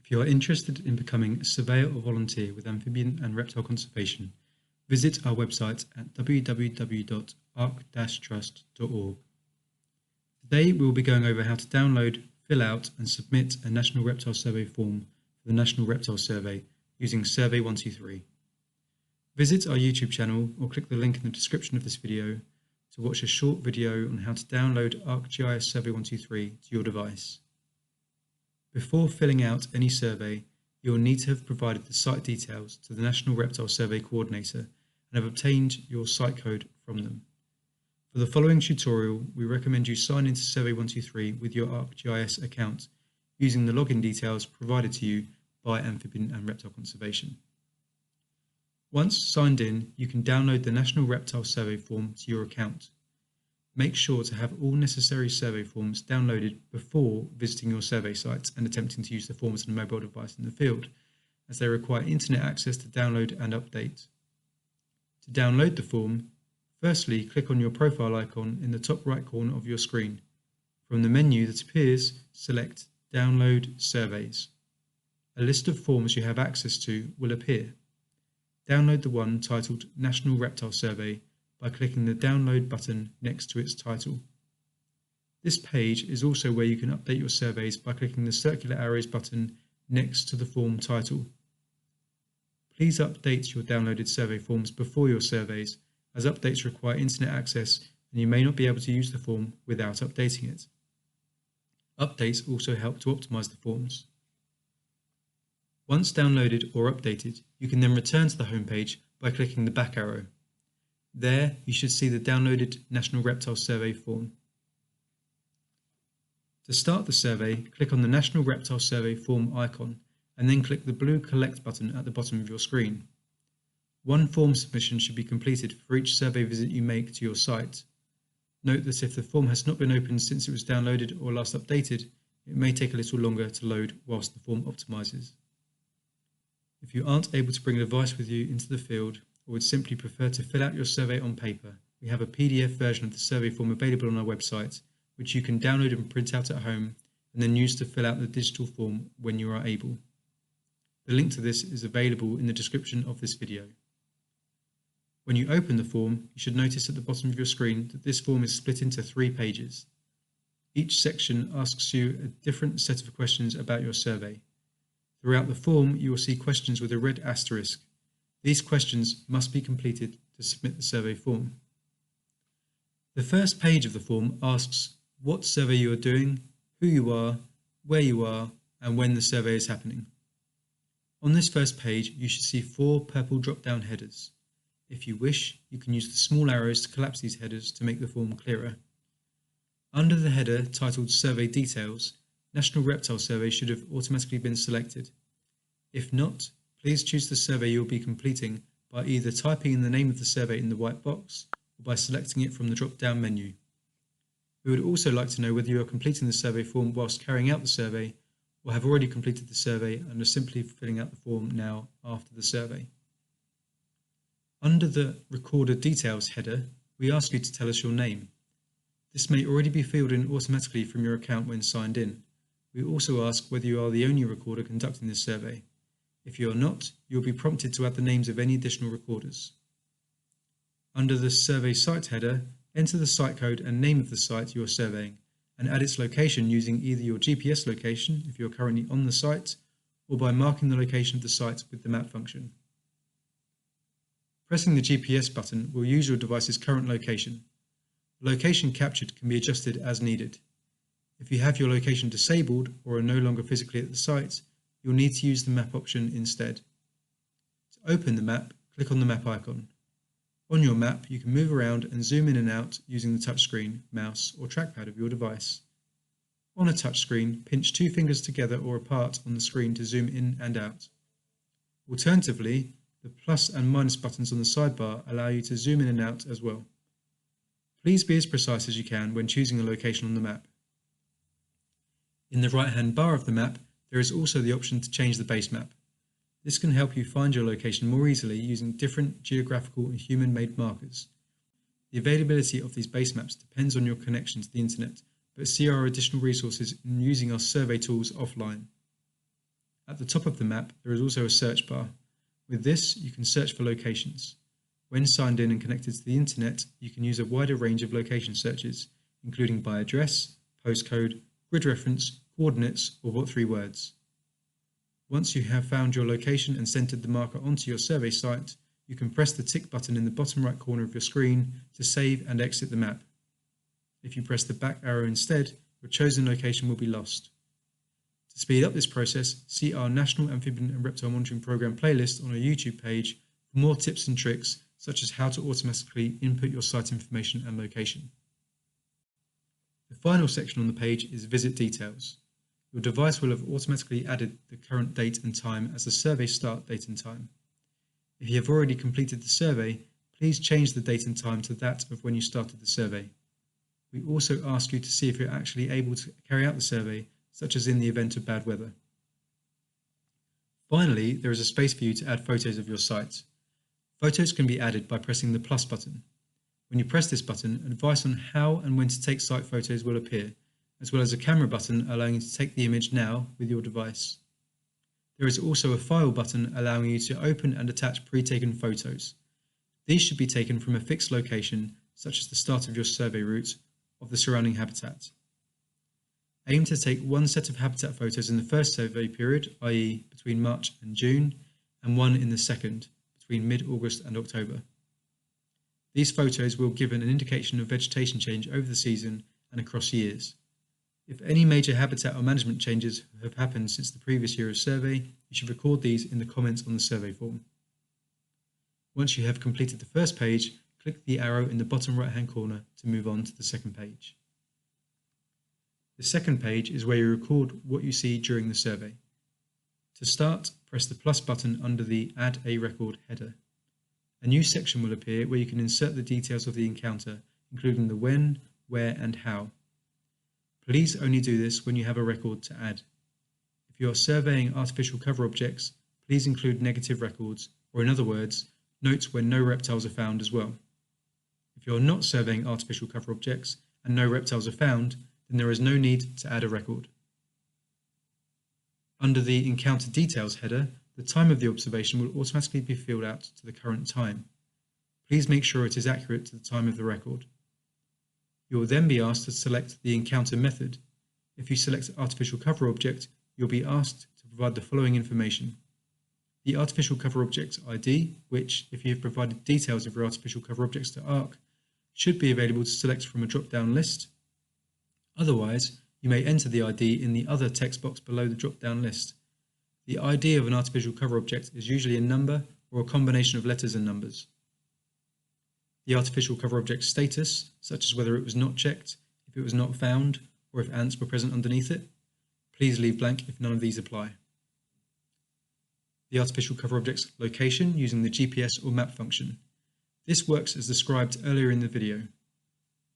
If you are interested in becoming a surveyor or volunteer with amphibian and reptile conservation, visit our website at www.arc-trust.org. Today we will be going over how to download, fill out and submit a National Reptile Survey form for the National Reptile Survey using Survey 123. Visit our YouTube channel or click the link in the description of this video to watch a short video on how to download ArcGIS Survey 123 to your device. Before filling out any survey, you will need to have provided the site details to the National Reptile Survey Coordinator and have obtained your site code from them. For the following tutorial, we recommend you sign into Survey 123 with your ArcGIS account using the login details provided to you by Amphibian and Reptile Conservation. Once signed in, you can download the National Reptile Survey form to your account. Make sure to have all necessary survey forms downloaded before visiting your survey site and attempting to use the forms on a mobile device in the field, as they require internet access to download and update. To download the form, firstly click on your profile icon in the top right corner of your screen. From the menu that appears, select Download Surveys. A list of forms you have access to will appear. Download the one titled National Reptile Survey by clicking the download button next to its title. This page is also where you can update your surveys by clicking the circular arrows button next to the form title. Please update your downloaded survey forms before your surveys, as updates require internet access and you may not be able to use the form without updating it. Updates also help to optimize the forms. Once downloaded or updated, you can then return to the home page by clicking the back arrow. There, you should see the downloaded National Reptile Survey form. To start the survey, click on the National Reptile Survey form icon and then click the blue Collect button at the bottom of your screen. One form submission should be completed for each survey visit you make to your site. Note that if the form has not been opened since it was downloaded or last updated, it may take a little longer to load whilst the form optimizes. If you aren't able to bring a device with you into the field, or would simply prefer to fill out your survey on paper, we have a PDF version of the survey form available on our website, which you can download and print out at home and then use to fill out the digital form when you are able. The link to this is available in the description of this video. When you open the form, you should notice at the bottom of your screen that this form is split into 3 pages. Each section asks you a different set of questions about your survey. Throughout the form, you will see questions with a red asterisk. These questions must be completed to submit the survey form. The first page of the form asks what survey you are doing, who you are, where you are, and when the survey is happening. On this first page, you should see 4 purple drop-down headers. If you wish, you can use the small arrows to collapse these headers to make the form clearer. Under the header titled Survey Details, National Reptile Survey should have automatically been selected. If not, please choose the survey you will be completing by either typing in the name of the survey in the white box or by selecting it from the drop-down menu. We would also like to know whether you are completing the survey form whilst carrying out the survey or have already completed the survey and are simply filling out the form now after the survey. Under the Recorder Details header, we ask you to tell us your name. This may already be filled in automatically from your account when signed in. We also ask whether you are the only recorder conducting this survey. If you are not, you will be prompted to add the names of any additional recorders. Under the Survey Site header, enter the site code and name of the site you are surveying and add its location using either your GPS location if you are currently on the site or by marking the location of the site with the map function. Pressing the GPS button will use your device's current location. The location captured can be adjusted as needed. If you have your location disabled or are no longer physically at the site, you'll need to use the map option instead. To open the map, click on the map icon. On your map, you can move around and zoom in and out using the touchscreen, mouse or trackpad of your device. On a touchscreen, pinch 2 fingers together or apart on the screen to zoom in and out. Alternatively, the plus and minus buttons on the sidebar allow you to zoom in and out as well. Please be as precise as you can when choosing a location on the map. In the right-hand bar of the map, there is also the option to change the base map. This can help you find your location more easily using different geographical and human-made markers. The availability of these base maps depends on your connection to the internet, but see our additional resources in using our survey tools offline. At the top of the map, there is also a search bar. With this, you can search for locations. When signed in and connected to the internet, you can use a wider range of location searches, including by address, postcode, grid reference, coordinates, or what 3 words. Once you have found your location and centered the marker onto your survey site, you can press the tick button in the bottom right corner of your screen to save and exit the map. If you press the back arrow instead, your chosen location will be lost. To speed up this process, see our National Amphibian and Reptile Monitoring Programme playlist on our YouTube page for more tips and tricks such as how to automatically input your site information and location. The final section on the page is Visit Details. Your device will have automatically added the current date and time as the survey start date and time. If you have already completed the survey, please change the date and time to that of when you started the survey. We also ask you to see if you're actually able to carry out the survey, such as in the event of bad weather. Finally, there is a space for you to add photos of your site. Photos can be added by pressing the plus button. When you press this button, advice on how and when to take site photos will appear, as well as a camera button allowing you to take the image now with your device. There is also a file button allowing you to open and attach pre-taken photos. These should be taken from a fixed location, such as the start of your survey route, of the surrounding habitat. Aim to take one set of habitat photos in the first survey period, i.e. between March and June, and one in the second, between mid-August and October. These photos will give an indication of vegetation change over the season and across years. If any major habitat or management changes have happened since the previous year of survey, you should record these in the comments on the survey form. Once you have completed the first page, click the arrow in the bottom right-hand corner to move on to the second page. The second page is where you record what you see during the survey. To start, press the plus button under the Add a Record header. A new section will appear where you can insert the details of the encounter, including the when, where and how. Please only do this when you have a record to add. If you are surveying artificial cover objects, please include negative records, or in other words, notes when no reptiles are found as well. If you are not surveying artificial cover objects and no reptiles are found, then there is no need to add a record. Under the Encounter Details header, the time of the observation will automatically be filled out to the current time. Please make sure it is accurate to the time of the record. You will then be asked to select the encounter method. If you select artificial cover object, you'll be asked to provide the following information. The artificial cover object ID, which, if you have provided details of your artificial cover objects to ARC, should be available to select from a drop-down list. Otherwise, you may enter the ID in the other text box below the drop-down list. The ID of an artificial cover object is usually a number or a combination of letters and numbers. The artificial cover object status, such as whether it was not checked, if it was not found, or if ants were present underneath it. Please leave blank if none of these apply. The artificial cover object's location using the GPS or map function. This works as described earlier in the video.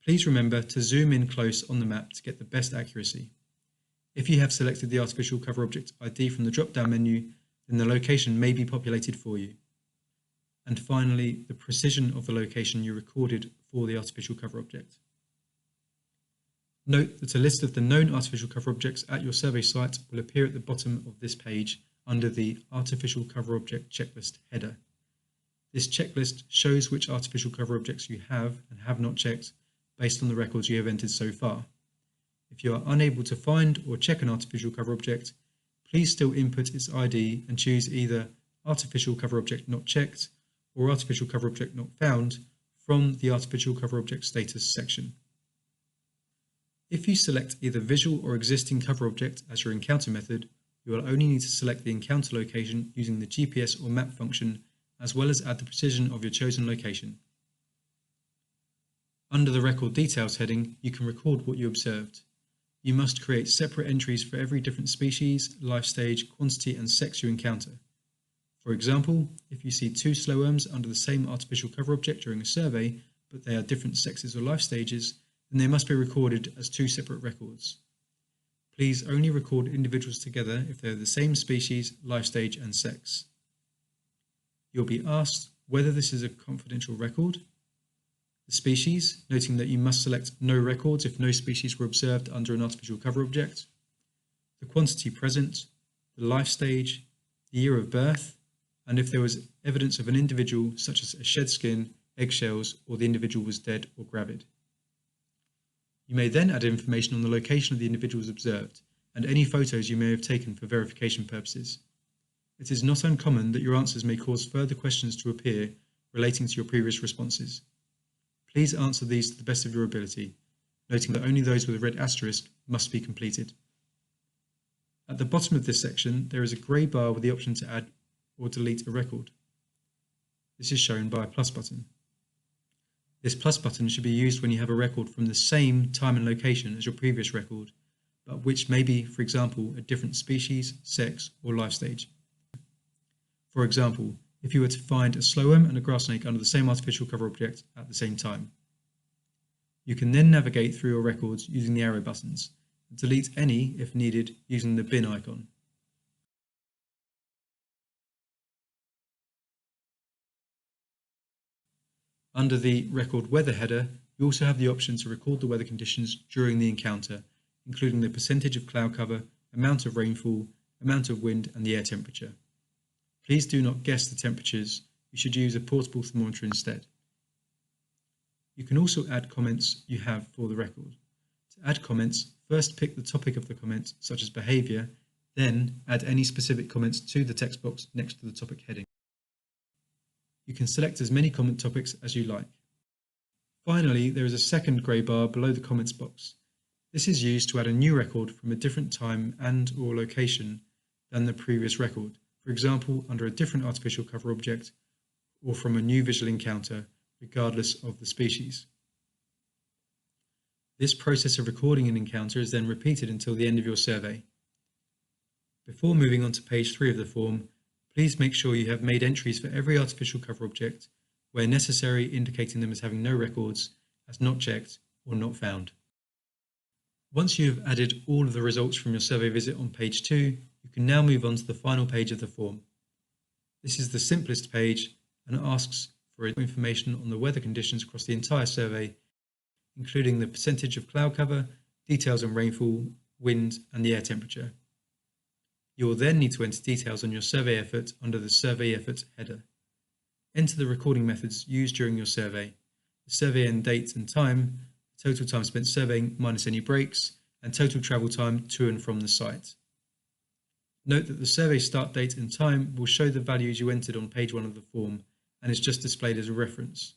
Please remember to zoom in close on the map to get the best accuracy. If you have selected the artificial cover object ID from the drop-down menu, then the location may be populated for you. And finally, the precision of the location you recorded for the artificial cover object. Note that a list of the known artificial cover objects at your survey site will appear at the bottom of this page under the Artificial Cover Object Checklist header. This checklist shows which artificial cover objects you have and have not checked based on the records you have entered so far. If you are unable to find or check an artificial cover object, please still input its ID and choose either Artificial Cover Object Not Checked or Artificial Cover Object Not Found from the Artificial Cover Object Status section. If you select either visual or existing cover object as your encounter method, you will only need to select the encounter location using the GPS or map function, as well as add the precision of your chosen location. Under the Record Details heading, you can record what you observed. You must create separate entries for every different species, life stage, quantity and sex you encounter. For example, if you see 2 slowworms under the same artificial cover object during a survey, but they are different sexes or life stages, then they must be recorded as 2 separate records. Please only record individuals together if they are the same species, life stage and sex. You'll be asked whether this is a confidential record, the species, noting that you must select no records if no species were observed under an artificial cover object, the quantity present, the life stage, the year of birth, and if there was evidence of an individual such as a shed skin, eggshells, or the individual was dead or gravid. You may then add information on the location of the individuals observed and any photos you may have taken for verification purposes. It is not uncommon that your answers may cause further questions to appear relating to your previous responses. Please answer these to the best of your ability, noting that only those with a red asterisk must be completed. At the bottom of this section, there is a grey bar with the option to add or delete a record. This is shown by a plus button. This plus button should be used when you have a record from the same time and location as your previous record, but which may be, for example, a different species, sex, or life stage. For example, if you were to find a slow-worm and a grass snake under the same artificial cover object at the same time. You can then navigate through your records using the arrow buttons, and delete any, if needed, using the bin icon. Under the Record Weather header, you also have the option to record the weather conditions during the encounter, including the percentage of cloud cover, amount of rainfall, amount of wind, and the air temperature. Please do not guess the temperatures. You should use a portable thermometer instead. You can also add comments you have for the record. To add comments, first pick the topic of the comment, such as behaviour, then add any specific comments to the text box next to the topic heading. You can select as many comment topics as you like. Finally, there is a second grey bar below the comments box. This is used to add a new record from a different time and/or location than the previous record, for example, under a different artificial cover object or from a new visual encounter, regardless of the species. This process of recording an encounter is then repeated until the end of your survey. Before moving on to page 3 of the form, please make sure you have made entries for every artificial cover object, where necessary indicating them as having no records, as not checked, or not found. Once you have added all of the results from your survey visit on page 2, you can now move on to the final page of the form. This is the simplest page and asks for information on the weather conditions across the entire survey, including the percentage of cloud cover, details on rainfall, wind, and the air temperature. You will then need to enter details on your survey effort under the Survey Effort header. Enter the recording methods used during your survey, the survey end date and time, total time spent surveying minus any breaks, and total travel time to and from the site. Note that the survey start date and time will show the values you entered on page 1 of the form and is just displayed as a reference.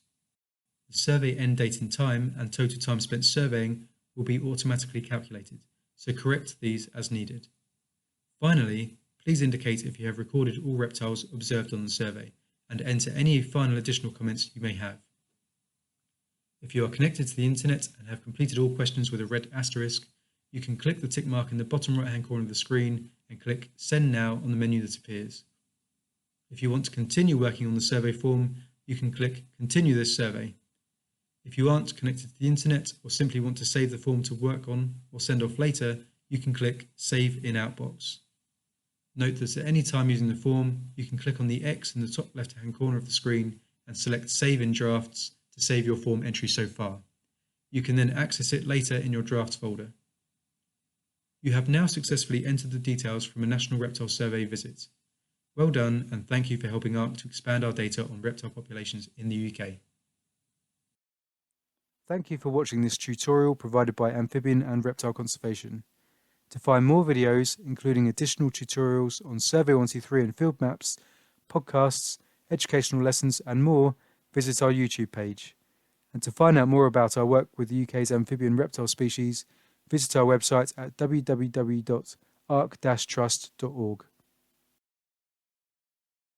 The survey end date and time and total time spent surveying will be automatically calculated, so correct these as needed. Finally, please indicate if you have recorded all reptiles observed on the survey and enter any final additional comments you may have. If you are connected to the internet and have completed all questions with a red asterisk, you can click the tick mark in the bottom right hand corner of the screen and click Send Now on the menu that appears. If you want to continue working on the survey form, you can click Continue this survey. If you aren't connected to the internet or simply want to save the form to work on or send off later, you can click Save in Outbox. Note that at any time using the form, you can click on the X in the top left-hand corner of the screen and select Save in Drafts to save your form entry so far. You can then access it later in your drafts folder. You have now successfully entered the details from a National Reptile Survey visit. Well done, and thank you for helping ARC to expand our data on reptile populations in the UK. Thank you for watching this tutorial provided by Amphibian and Reptile Conservation. To find more videos, including additional tutorials on Survey 123 and field maps, podcasts, educational lessons and more, visit our YouTube page. And to find out more about our work with the UK's amphibian reptile species, visit our website at www.arc-trust.org.